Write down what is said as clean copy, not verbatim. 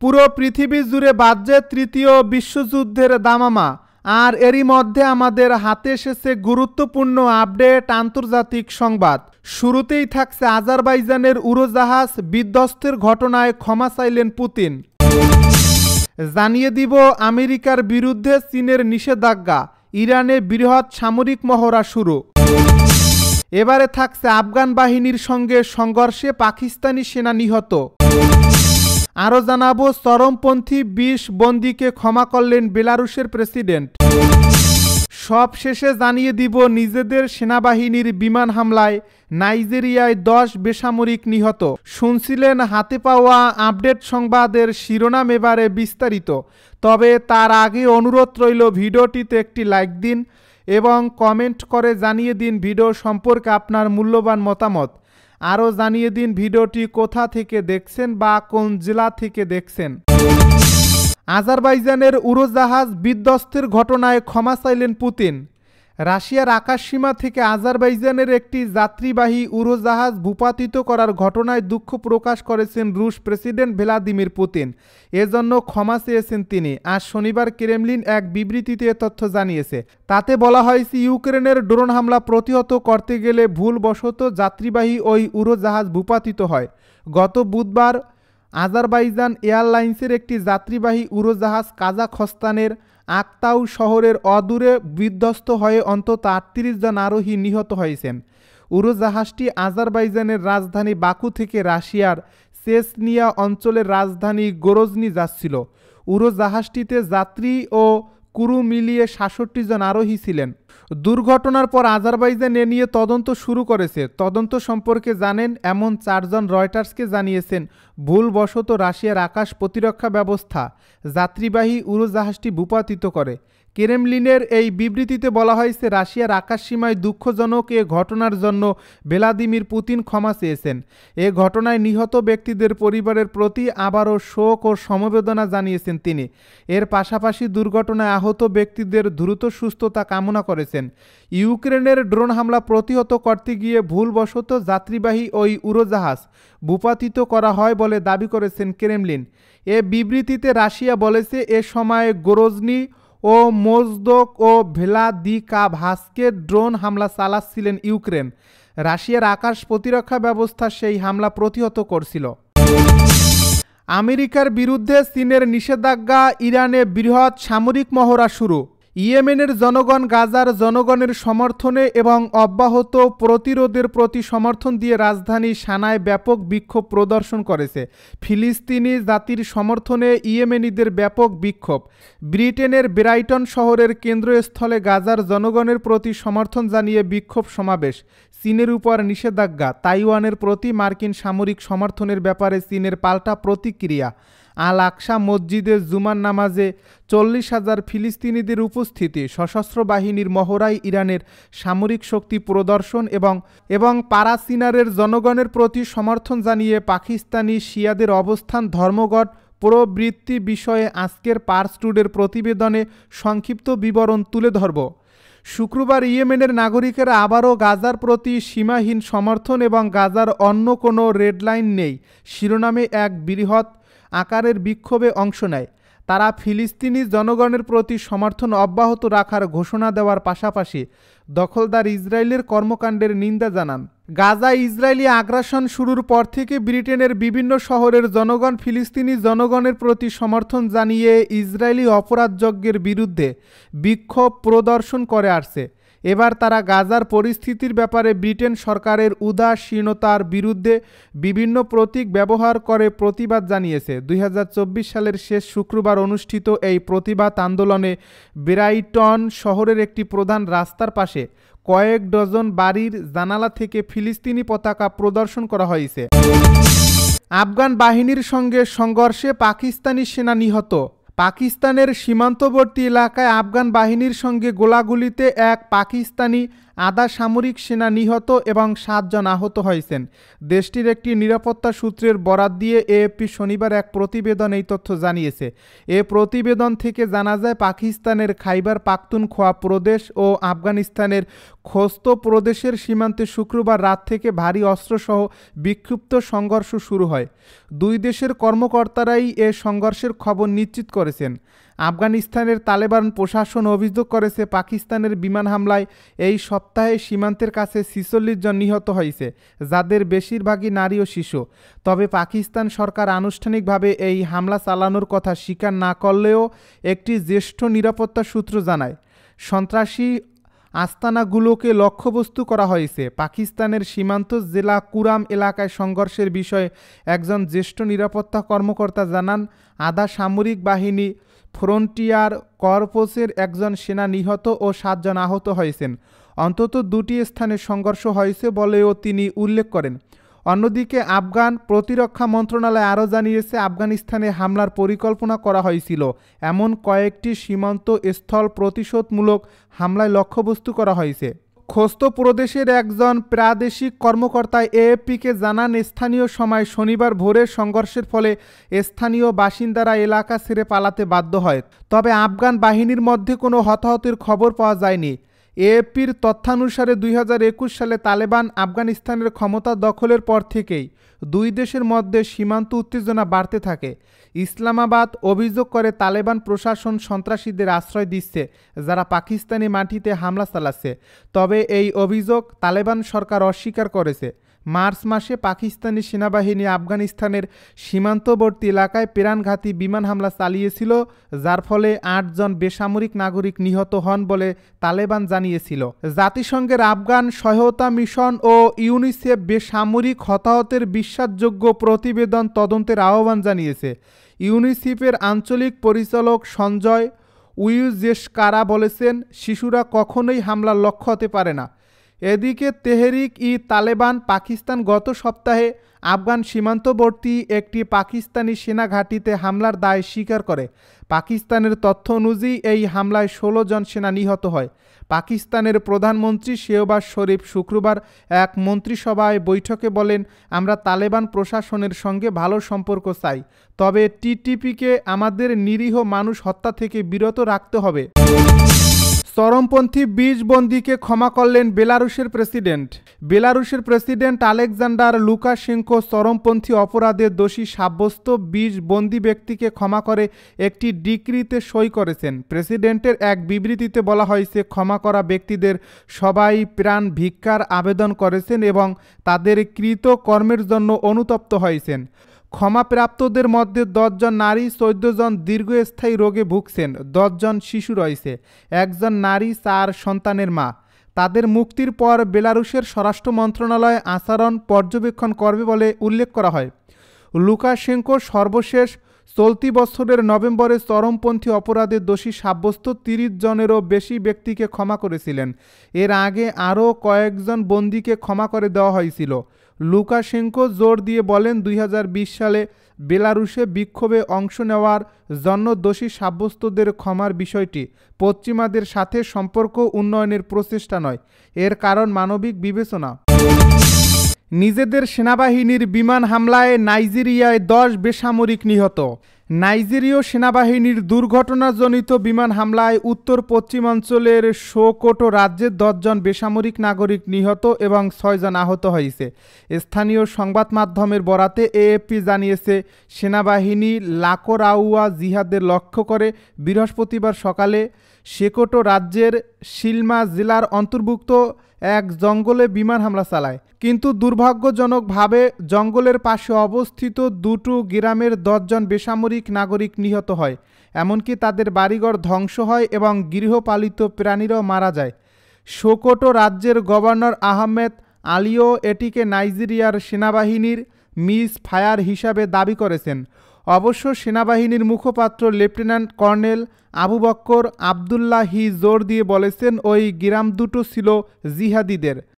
পুরো পৃথিবী জুড়ে বাজছে তৃতীয় বিশ্বযুদ্ধের দামামা। আর এরই মধ্যে আমাদের হাতে এসেছে গুরুত্বপূর্ণ আপডেট আন্তর্জাতিক সংবাদ। শুরুতেই থাকছে আজারবাইজানের উড়োজাহাজ বিধ্বস্তের ঘটনায় ক্ষমা চাইলেন পুতিন। জানিয়ে দিব আমেরিকার বিরুদ্ধে চীনের নিষেধাজ্ঞা, ইরানে বৃহৎ সামরিক মহড়া শুরু। এবারে থাকছে আফগান বাহিনীর সঙ্গে সংঘর্ষে পাকিস্তানি সেনা নিহত। আরও জানাবো চরমপন্থী ২০ বন্দীকে ক্ষমা করলেন বেলারুশের প্রেসিডেন্ট। সব শেষে জানিয়ে দিব নিজেদের সেনাবাহিনীর বিমান হামলায় নাইজেরিয়ায় ১০ বেসামরিক নিহত। শুনছিলেন হাতে পাওয়া আপডেট সংবাদের শিরোনাম, এবারে বিস্তারিত। তবে তার আগে অনুরোধ রইল ভিডিওটিতে একটি লাইক দিন এবং কমেন্ট করে জানিয়ে দিন ভিডিও সম্পর্কে আপনার মূল্যবান মতামত। আরও জানিয়ে দিন ভিডিওটি কোথা থেকে দেখছেন বা কোন জেলা থেকে দেখছেন। আজারবাইজানের উড়োজাহাজ বিধ্বস্তের ঘটনায় ক্ষমা চাইলেন পুতিন। রাশিয়ার আকাশসীমা থেকে আজারবাইজানের একটি যাত্রীবাহী উড়োজাহাজ ভূপাতিত করার ঘটনায় দুঃখ প্রকাশ করেছেন রুশ প্রেসিডেন্ট ভ্লাদিমির পুতিন। এজন্য ক্ষমা চেয়েছেন তিনি। আজ শনিবার ক্রেমলিন এক বিবৃতিতে এ তথ্য জানিয়েছে। তাতে বলা হয়েছে, ইউক্রেনের ড্রোন হামলা প্রতিহত করতে গেলে ভুলবশত যাত্রীবাহী ওই উড়োজাহাজ ভূপাতিত হয়। গত বুধবার আজারবাইজান এয়ারলাইন্সের একটি যাত্রীবাহী উড়োজাহাজ কাজাখস্তানের আক্তাউ শহরের অদূরে বিধ্বস্ত হয়ে অন্তত ৩৮ জন আরোহী নিহত হয়েছেন। উড়োজাহাজটি আজারবাইজানের রাজধানী বাকু থেকে রাশিয়ার চেচনিয়া অঞ্চলের রাজধানী গ্রোজনি যাচ্ছিল। উড়োজাহাজটিতে যাত্রী ও ক্রু মিলিয়ে ৬৭ জন আরোহী ছিলেন। দুর্ঘটনার পর আজারবাইজান এ নিয়ে তদন্ত শুরু করেছে। তদন্ত সম্পর্কে জানেন এমন ৪ জন রয়টার্সকে জানিয়েছেন, ভুলবশত রাশিয়ার আকাশ প্রতিরক্ষা ব্যবস্থা যাত্রীবাহী উড়োজাহাজটি ভূপাতিত করে। ক্রেমলিনের এই বিবৃতিতে বলা হয়েছে, রাশিয়ার আকাশসীমায় দুঃখজনক এ ঘটনার জন্য ভ্লাদিমির পুতিন ক্ষমা চেয়েছেন। এ ঘটনায় নিহত ব্যক্তিদের পরিবারের প্রতি আবারও শোক ও সমবেদনা জানিয়েছেন তিনি। এর পাশাপাশি দুর্ঘটনায় আহত ব্যক্তিদের দ্রুত সুস্থতা কামনা করেছেন। ইউক্রেনের ড্রোন হামলা প্রতিহত করতে গিয়ে ভুলবশত যাত্রীবাহী ওই উড়োজাহাজ ভূপাতিত করা হয় বলে দাবি করেছেন ক্রেমলিন। এ বিবৃতিতে রাশিয়া বলেছে, এ সময় গ্রোজনি ও মোজদোক ও ভ্লাদিকাভাস্কে ড্রোন হামলা চালাচ্ছিলেন ইউক্রেন। রাশিয়ার আকাশ প্রতিরক্ষা ব্যবস্থা সেই হামলা প্রতিহত করছিল। আমেরিকার বিরুদ্ধে চীনের নিষেধাজ্ঞা, ইরানে বৃহৎ সামরিক মহড়া শুরু। ইয়েমেনের জনগণ গাজার জনগণের সমর্থনে এবং অব্যাহত প্রতিরোধের প্রতি সমর্থন দিয়ে রাজধানী সানায় ব্যাপক বিক্ষোভ প্রদর্শন করেছে। ফিলিস্তিনি জাতির সমর্থনে ইয়েমেনিদের ব্যাপক বিক্ষোভ। ব্রিটেনের ব্রাইটন শহরের কেন্দ্রস্থলে গাজার জনগণের প্রতি সমর্থন জানিয়ে বিক্ষোভ সমাবেশ। চীনের উপর নিষেধাজ্ঞা, তাইওয়ানের প্রতি মার্কিন সামরিক সমর্থনের ব্যাপারে চীনের পাল্টা প্রতিক্রিয়া। আল আকসা মসজিদে জুমার নামাজে ৪০,০০০ ফিলিস্তিনিদের উপস্থিতি, সশস্ত্র বাহিনীর মহড়ায় ইরানের সামরিক শক্তি প্রদর্শন এবং পারাসিনারের জনগণের প্রতি সমর্থন জানিয়ে পাকিস্তানি শিয়াদের অবস্থান, ধর্মঘট প্রবৃত্তি বিষয়ে আজকের পার্স টুডের প্রতিবেদনে সংক্ষিপ্ত বিবরণ তুলে ধরব। শুক্রবার ইয়েমেনের নাগরিকেরা আবারও গাজার প্রতি সীমাহীন সমর্থন এবং গাজার অন্য কোনো রেডলাইন নেই শিরোনামে এক বৃহৎ আকারের বিক্ষোভে অংশ নেয়। তারা ফিলিস্তিনি জনগণের প্রতি সমর্থন অব্যাহত রাখার ঘোষণা দেওয়ার পাশাপাশি দখলদার ইসরায়েলের কর্মকাণ্ডের নিন্দা জানান। গাজায় ইসরায়েলি আগ্রাসন শুরুর পর থেকে ব্রিটেনের বিভিন্ন শহরের জনগণ ফিলিস্তিনি জনগণের প্রতি সমর্থন জানিয়ে ইসরায়েলি অপরাধযজ্ঞের বিরুদ্ধে বিক্ষোভ প্রদর্শন করে আসছে। এবার তারা গাজার পরিস্থিতির ব্যাপারে ব্রিটেন সরকারের উদাসীনতার বিরুদ্ধে বিভিন্ন প্রতীক ব্যবহার করে প্রতিবাদ জানিয়েছে। ২০২৪ সালের শেষ শুক্রবার অনুষ্ঠিত এই প্রতিবাদ আন্দোলনে ব্রাইটন শহরের একটি প্রধান রাস্তার পাশে কয়েক ডজন বাড়ির জানালা থেকে ফিলিস্তিনি পতাকা প্রদর্শন করা হয়েছে। আফগান বাহিনীর সঙ্গে সংঘর্ষে পাকিস্তানি সেনা নিহত। পাকিস্তানের সীমান্তবর্তী এলাকায় আফগান বাহিনীর সঙ্গে গোলাগুলিতে এক পাকিস্তানি আধা সামরিক সেনা নিহত এবং 7 জন আহত হয়েছেন। দেশটির একটি নিরাপত্তা সূত্রের বরাত দিয়ে এএফপি শনিবার এক প্রতিবেদন এই তথ্য জানিয়েছে। এ প্রতিবেদন থেকে জানা যায় পাকিস্তানের খাইবার পাখতুনখোয়া প্রদেশ ও আফগানিস্তানের খোস্ত প্রদেশের সীমান্তে শুক্রবার রাত থেকে ভারী অস্ত্রসহ বিক্ষিপ্ত সংঘর্ষ শুরু হয়। দুই দেশের কর্মকর্তারাই এ সংঘর্ষের খবর নিশ্চিত করেছেন। আফগানিস্তানের তালেবান প্রশাসন অভিযোগ করেছে পাকিস্তানের বিমান হামলায় এই সপ্তাহে সীমান্তের কাছে 46 জন নিহত হয়েছে, যাদের বেশিরভাগই নারী ও শিশু। তবে পাকিস্তান সরকার আনুষ্ঠানিকভাবে এই হামলা চালানোর কথা স্বীকার না করলেও একটি জ্যেষ্ঠ নিরাপত্তা সূত্র জানায়, সন্ত্রাসী আস্তানাগুলোকে লক্ষ্যবস্তু করা হয়েছে। পাকিস্তানের সীমান্ত জেলা কুরাম এলাকায় সংঘর্ষের বিষয়ে একজন জ্যেষ্ঠ নিরাপত্তা কর্মকর্তা জানান, আধা সামরিক বাহিনী ফ্রন্টিয়ার কর্পসের একজন সেনা নিহত ও 7 জন আহত হয়েছেন। অন্তত 2টি স্থানে সংঘর্ষ হয়েছে বলেও তিনি উল্লেখ করেন। অন্যদিকে আফগান প্রতিরক্ষা মন্ত্রণালয় আরও জানিয়েছে, আফগানিস্তানে হামলার পরিকল্পনা করা হয়েছিল। এমন কয়েকটি সীমান্ত স্থল প্রতিশোধমূলক হামলায় লক্ষ্যবস্তু করা হয়েছে। খোস্ত প্রদেশের একজন প্রাদেশিক কর্মকর্তা এএফপিকে জানান, স্থানীয় সময় শনিবার ভোরের সংঘর্ষের ফলে স্থানীয় বাসিন্দারা এলাকা ছেড়ে পালাতে বাধ্য হয়। তবে আফগান বাহিনীর মধ্যে কোনো হতাহতের খবর পাওয়া যায়নি। এএফপির তথ্যানুসারে 2021 সালে তালেবান আফগানিস্তানের ক্ষমতা দখলের পর থেকেই দুই দেশের মধ্যে সীমান্ত উত্তেজনা বাড়তে থাকে। ইসলামাবাদ অভিযোগ করে তালেবান প্রশাসন সন্ত্রাসীদের আশ্রয় দিচ্ছে, যারা পাকিস্তানি মাটিতে হামলা চালাচ্ছে। তবে এই অভিযোগ তালেবান সরকার অস্বীকার করেছে। মার্চ মাসে পাকিস্তানি সেনাবাহিনী আফগানিস্তানের সীমান্তবর্তী এলাকায় প্রাণঘাতী বিমান হামলা চালিয়েছিল, যার ফলে 8 জন বেসামরিক নাগরিক নিহত হন বলে তালেবান জানিয়েছিল। জাতিসংঘের আফগান সহায়তা মিশন ও ইউনিসেফ বেসামরিক হতাহতের বিশ্বাসযোগ্য প্রতিবেদন তদন্তের আহ্বান জানিয়েছে। ইউনিসেফের আঞ্চলিক পরিচালক সঞ্জয় উইজেশকারা বলেছেন, শিশুরা কখনোই হামলার লক্ষ্য হতে পারে না। এদিকে তেহরিক ই তালেবান পাকিস্তান গত সপ্তাহে আফগান সীমান্তবর্তী একটি পাকিস্তানি সেনা ঘাঁটিতে হামলার দায় স্বীকার করে। পাকিস্তানের তথ্য অনুযায়ী এই হামলায় 16 জন সেনা নিহত হয়। পাকিস্তানের প্রধানমন্ত্রী শেহবাজ শরীফ শুক্রবার এক মন্ত্রিসভায় বৈঠকে বলেন, আমরা তালেবান প্রশাসনের সঙ্গে ভালো সম্পর্ক চাই, তবে টিটিপিকে আমাদের নিরীহ মানুষ হত্যা থেকে বিরত রাখতে হবে। চরমপন্থী 20 বন্দীকে ক্ষমা করলেন বেলারুশের প্রেসিডেন্ট। বেলারুশের প্রেসিডেন্ট আলেকজান্ডার লুকাশেঙ্কো চরমপন্থী অপরাধে দোষী সাব্যস্ত 20 বন্দী ব্যক্তিকে ক্ষমা করে একটি ডিক্রিতে সই করেছেন। প্রেসিডেন্টের এক বিবৃতিতে বলা হয়েছে, ক্ষমা করা ব্যক্তিদের সবাই প্রাণ ভিক্ষার আবেদন করেছেন এবং তাদের কৃত কর্মের জন্য অনুতপ্ত হয়েছেন। ক্ষমাপ্রাপ্তদের মধ্যে 10 জন নারী, 14 জন দীর্ঘস্থায়ী রোগে ভুগছেন, 10 জন শিশু রয়েছে, একজন নারী 4 সন্তানের মা। তাদের মুক্তির পর বেলারুশের স্বরাষ্ট্র মন্ত্রণালয় আচরণ পর্যবেক্ষণ করবে বলে উল্লেখ করা হয়। লুকাশেঙ্কো সর্বশেষ চলতি বছরের নভেম্বরে চরমপন্থী অপরাধে দোষী সাব্যস্ত 30 জনেরও বেশি ব্যক্তিকে ক্ষমা করেছিলেন। এর আগে আরও কয়েকজন বন্দীকে ক্ষমা করে দেওয়া হয়েছিল। লুকাশেঙ্কো জোর দিয়ে বলেন, 2020 সালে বেলারুশে বিক্ষোভে অংশ নেওয়ার জন্য দোষী সাব্যস্তদের ক্ষমার বিষয়টি পশ্চিমাদের সাথে সম্পর্ক উন্নয়নের প্রচেষ্টা নয়, এর কারণ মানবিক বিবেচনা। নিজেদের সেনাবাহিনীর বিমান হামলায় নাইজেরিয়ায় 10 বেসামরিক নিহত। নাইজেরীয় সেনাবাহিনীর দুর্ঘটনাজনিত বিমান হামলায় উত্তর পশ্চিমাঞ্চলের সোকোটো রাজ্যের 10 জন বেসামরিক নাগরিক নিহত এবং 6 জন আহত হয়েছে। স্থানীয় সংবাদ মাধ্যমের বরাতে এএফপি জানিয়েছে, সেনাবাহিনী লাকোরাউয়া জিহাদের লক্ষ্য করে বৃহস্পতিবার সকালে সোকোটো রাজ্যের শিলমা জেলার অন্তর্ভুক্ত এক জঙ্গলে বিমান হামলা চালায়, কিন্তু দুর্ভাগ্যজনকভাবে জঙ্গলের পাশে অবস্থিত দুটো গ্রামের 10 জন বেসামরিক নাগরিক নিহত হয়, এমনকি তাদের বাড়িঘর ধ্বংস হয় এবং গৃহপালিত প্রাণীরাও মারা যায়। সোকোটো রাজ্যের গভর্নর আহমেদ আলিও এটিকে নাইজেরিয়ার সেনাবাহিনীর মিস ফায়ার হিসাবে দাবি করেছেন। অবশ্য সেনাবাহিনীর মুখপাত্র lieutenant colonel Abu Bakkar Abdullahi জোর দিয়ে বলেছেন, ওই গ্রাম দুটো ছিল জিহাদিদের।